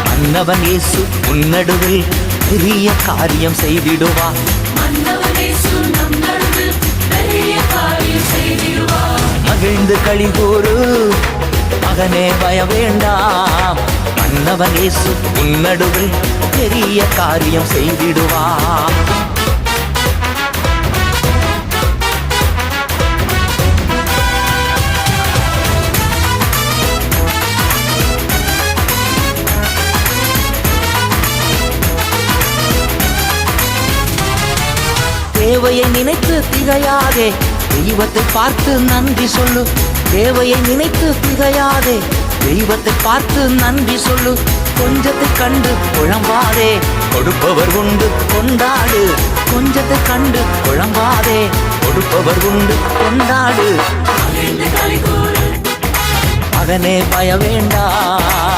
மன்னவன் இயேசு உன்னடுவில் பெரிய காரியம் செய்திடுவார். மகிழ்ந்து களிகூரு மகனே பய வேண்டாம். மன்னவன் இயேசு உன்னடுவில் பெரிய காரியம் செய்திடுவார். தேவையை நினைத்து திகையாதே, தெய்வத்தை பார்த்து நன்றி சொல்லு. தேவையை நினைத்து திகையாதே, தெய்வத்தை பார்த்து நன்றி சொல்லு. கொஞ்சத்தை கண்டு குழம்பாதே, கொடுப்பவர் உண்டு கொண்டாடு. கொஞ்சத்தை கண்டு குழம்பாதே, கொடுப்பவர் உண்டு கொண்டாடு. மகனே பய வேண்டாம்.